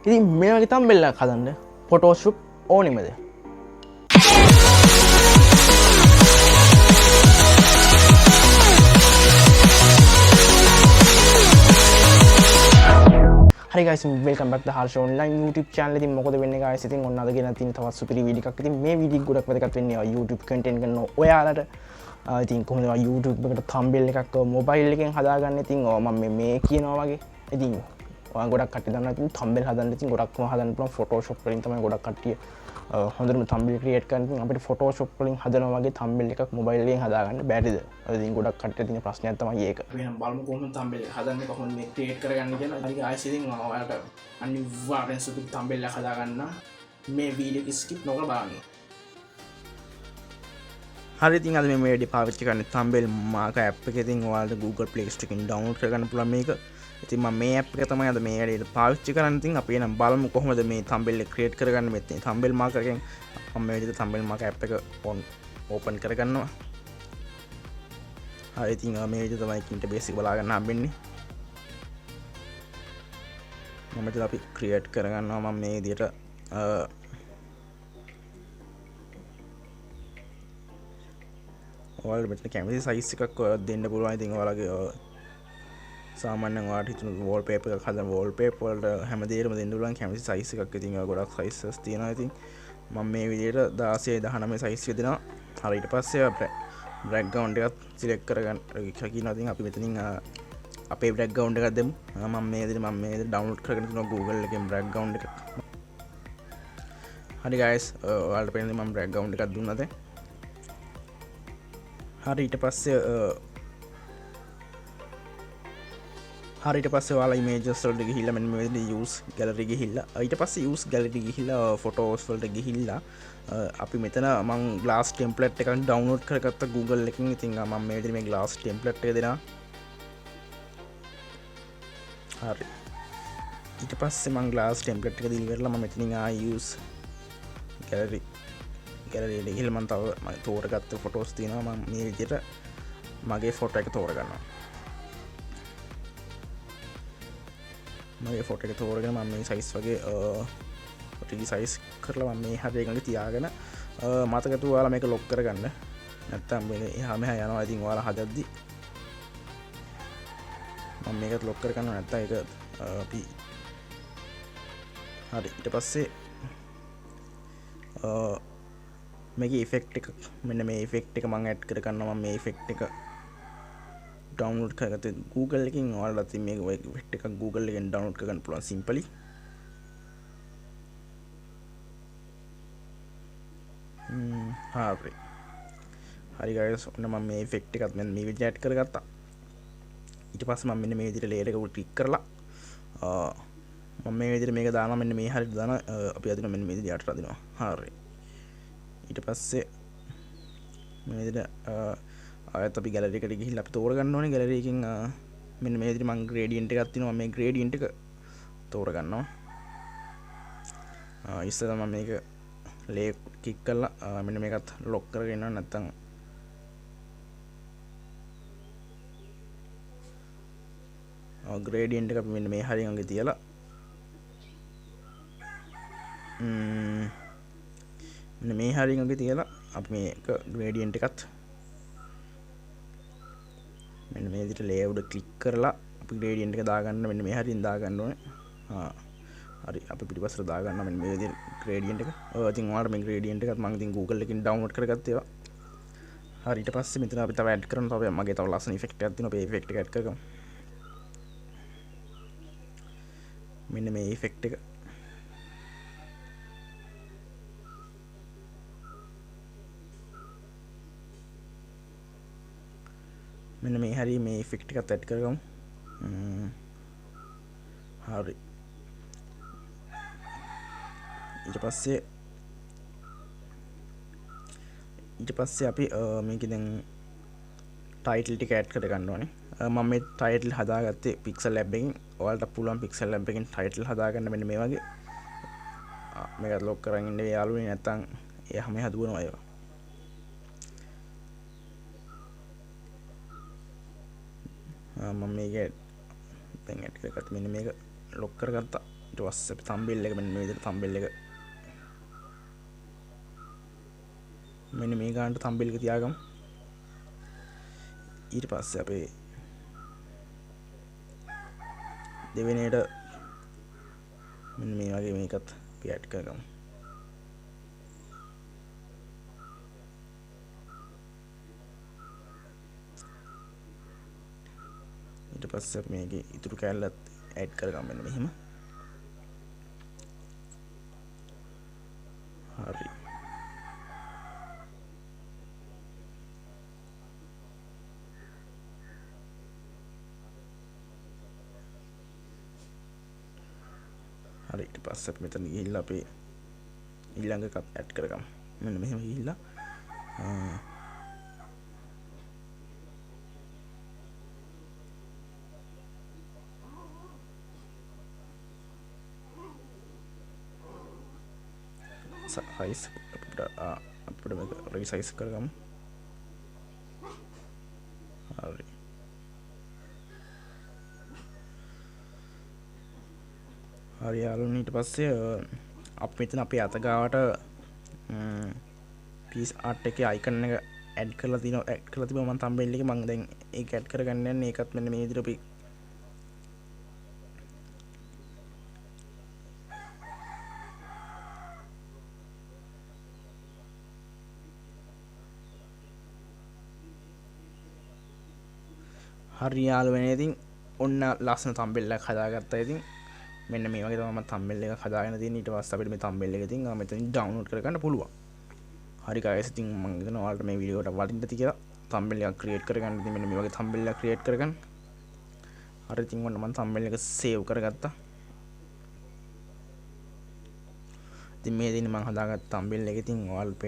ඉතින් මේ වගේ තම්බෙල්ලක් හදන්න Photoshop ඕනෙමද? Hi guys, welcome back to Harsh Online YouTube channel. ඉතින් මොකද වෙන්නේ guys? ඉතින් ඔන්න අද ගෙන තියෙන තවත් සුපිරි වීඩියෝ එකක්. ඉතින් මේ වීඩියෝ ගොඩක් වැදගත් වෙන්නේ YouTube content කරන ඔයාලට. ඉතින් කොහොමද YouTube එකට thumbnail එකක් mobile එකෙන් හදාගන්නේ? ඉතින් මම මේ කියනවා වගේ. ඉතින් ඔයාලා ගොඩක් කට්ටිය දන්නවා ඉතින් thumbnail හදන්න ඉතින් ගොඩක්ම හදන්න පුළුවන් Photoshop වලින් තමයි ගොඩක් කට්ටිය හොඳටම thumbnail create කරන්න. ඉතින් අපිට Photoshop වලින් හදනවා වගේ thumbnail එකක් mobile එකෙන් හදාගන්න බැරිද? ඉතින් ගොඩක් කට්ටිය තියෙන ප්‍රශ්නයක් තමයි ඒක. අපි නම් බලමු කොහොමද thumbnail එක හදන්නේ කොහොමද මේ create කරගන්නේ කියලා. ඊට ආයෙත් ඉතින් ඔයාලට අනිවාර්යෙන් සුපිරි thumbnail එක හදාගන්න මේ වීඩියෝ එක skip නොකර බලන්න. හරි ඉතින් අද මේ වීඩියෝ පාවිච්චි කරන්නේ thumbnail marker app එක. ඉතින් ඔයාලට Google Play Store එකෙන් download කරගන්න පුළුවන් මේක. ඉතින් මම මේ app එක තමයි අද මේ වැඩේට පාවිච්චි කරන්නේ. ඉතින් අපි එනම් බලමු කොහොමද මේ thumbnail එක create කරගන්නේ මෙතන. thumbnail marker එකෙන් මම මේ විදිහට thumbnail marker app එක open කරගන්නවා. හරි ඉතින් මේ විදිහට තමයි interface එක බලා ගන්න හම්බෙන්නේ. මම මෙතන අපි create කරගන්නවා මම මේ විදිහට ඔයාලට මෙතන කැමති size එකක් දෙන්න පුළුවන්. ඉතින් ඔයාලගේ සාමාන්‍යයෙන් ඔයාලට හිතුණු wallpaper එකක් හදන wallpaper වලට හැමදේටම දෙන්න පුළුවන් කැමති size එකක්. ඉතින් ගොඩක් sizes තියෙනවා. ඉතින් මම මේ විදිහට 16 19 size එක දෙනවා. හරි ඊට පස්සේ background එකත් select කරගන්න කියනවා. ඉතින් අපි මෙතනින් අපේ background එකක් දෙමු. මම මේ විදිහට download කරගෙන තිනවා Google එකෙන් background එක. හරි guys ඔයාලට පේන්නේ මම background එකක් දුන්නා දැන්. හරි ඊට පස්සේ ඔයාලා images වලට ගිහිල්ලා මෙන්න මේ විදිහට use gallery ගිහිල්ලා ඊට පස්සේ use gallery ගිහිල්ලා photos වලට ගිහිල්ලා අපි මෙතන මම glass template එකක් download කරගත්ත Google එකකින්. ඉතින් මම මේ විදිහට මේ glass template එක දෙනවා. හරි ඊට පස්සේ මම glass template එක දීලා ඉවරලා මම මෙතනින් use gallery එකට ගිහිල්ලා මම තව මම තෝරගත්ත photos තියෙනවා. මම මේ විදිහට මගේ photo එක තෝරගන්නවා. මගේ ෆොටෝ එක තෝරගෙන මම මේ සයිස් වගේ ෆොටෝ සයිස් කරලා මම මේ හැරේ එකඟ තියාගෙන මතකතු ඔයාලා මේක ලොක් කරගන්න. නැත්තම් මේ එහා මෙහා යනවා. ඉතින් ඔයාලා හදද්දි මම මේකත් ලොක් කරගන්නවා. නැත්තම් ඒක අපි හරි ඊට පස්සේ මේකේ ඉෆෙක්ට් එක මෙන්න මේ ඉෆෙක්ට් එක මම ඇඩ් කරගන්නවා. මම මේ ඉෆෙක්ට් එක download කරගත්තේ Google එකකින්. ඔයාලට මේක ඉෆෙක්ට් එකක් Google එකෙන් download කරගන්න පුළුවන් simply. හරි guys ඔන්න මම මේ ඉෆෙක්ට් එකත් මෙන්න මේ විදිහට ඇඩ් කරගත්තා. ඊට පස්සේ මම මෙන්න මේ විදිහට layer එක උඩ ක්ලික් කරලා මම මේ විදිහට මේක දානවා. මෙන්න මේ හරියට දානවා. අපි අදිනවා මෙන්න මේ විදිහට යට අදිනවා. හරි ඊට පස්සේ මේ විදිහට ආයත් අපි gallery එකට ගිහිල්ලා අපි තෝරගන්න ඕනේ. gallery එකකින් මෙන්න මේ විදිහට මම gradient එකක් තියෙනවා. මේ gradient එක තෝරගන්නවා. ඉස්සෙල්ලා මම මේක layer click කරලා මෙන්න මේකත් lock කරගෙන ඉන්නවා. නැත්තම් gradient එක අපි මෙන්න මේ හරිය අංගෙ තියලා මෙන්න මේ හරිය අංගෙ තියලා අපි මේක gradient එකත් මෙන්න මේ විදිහට layer උඩ ක්ලික් කරලා අපි gradient එක දාගන්න. මෙන්න මේ හරියෙන් දාගන්න ඕනේ. හරි අපි පිටිපස්සට දාගන්න මෙන්න මේ විදිහට gradient එක. ඉතින් ඔයාලට මේ gradient එකත් මම ඉතින් Google එකකින් download කරගත්ත ඒවා. හරි ඊට පස්සේ මෙතන අපි තව add කරනවා. තව මගේ තව ලස්සන effect එකක් තියෙනවා. අපි effect එක add කරගමු. මෙන්න මේ effect එක මෙන්න මේ හරිය මේ ඉෆෙක්ට් එකත් ඇඩ් කරගමු. හරි ඊට පස්සේ අපි මේක දැන් ටයිටල් ටික ඇඩ් කරගන්න ඕනේ. මම මේ ටයිටල් හදාගත්තේ Pixel Lab එකෙන්. ඔයාලට පුළුවන් Pixel Lab එකෙන් ටයිටල් හදාගන්න මෙන්න මේ වගේ. මේකත් ලොක් කරන් ඉන්න යාළුවනේ නැත්තම් එහම හදුවනවා ඒවා. මම මේක දැන් ඇඩ් කරගත්ත මෙන්න මේක ලොක් කරගත්තා. ඊට පස්සේ අපි thumbnail එක මෙන්න මේ විදිහට thumbnail එක මෙන්න මේ ගන්නට thumbnail එක තියාගමු. ඊට පස්සේ අපේ දෙවෙනියට මෙන්න මේ වගේ මේකත් අපි ඇඩ් කරගමු. ඊට පස්සේ මේකේ ඉතුරු කැලලත් ඇඩ් කරගමු මෙන්න මෙහෙම. හරි. හරි ඊට පස්සේ අපි මෙතන ගිහිල්ලා අපි ඊළඟ එකත් ඇඩ් කරගමු. මෙන්න මෙහෙම ගිහිල්ලා size අපිට මේක resize කරගමු. හරි. හරි යාළුවනේ ඊට පස්සේ අපි මෙතන අපේ අත ගාවට piece art එකේ icon එක add කරලා තිබ්බා මම thumbnail එකේ මම දැන් ඒක add කරගන්න යන්නේ. ඒකත් මෙන්න මේ විදිහට අපි හරි යාළුවනේ ඉතින් ඔන්න ලස්සන thumbnail එකක් හදාගත්තා. ඉතින් මෙන්න මේ වගේ තමයි මම thumbnail එකක් හදාගෙන තියෙන්නේ. ඊට පස්සේ අපිට මේ thumbnail එක ඉතින් මෙතනින් download කරගන්න පුළුවන්. හරි guys ඉතින් මම හිතනවා ඔයාලට මේ වීඩියෝ එකට වටින්න ඇති කියලා. thumbnail එකක් create කරගන්න ඉතින් මෙන්න මේ වගේ thumbnail එකක් create කරගන්න. හරි ඉතින් ඔන්න මම thumbnail එක save කරගත්තා. ඉතින් මේ දෙන්නේ මම හදාගත්ත thumbnail එක ඉතින් ඔයාලට